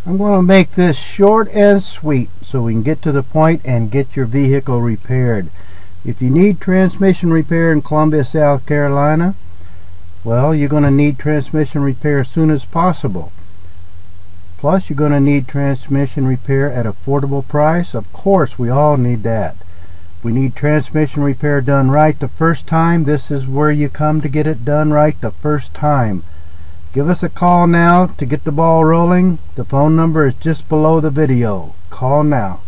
I'm going to make this short and sweet so we can get to the point and get your vehicle repaired. If you need transmission repair in Columbia, South Carolina, well, you're going to need transmission repair as soon as possible. Plus, you're going to need transmission repair at affordable price. Of course, we all need that. We need transmission repair done right the first time. This is where you come to get it done right the first time. Give us a call now to get the ball rolling. The phone number is just below the video. Call now.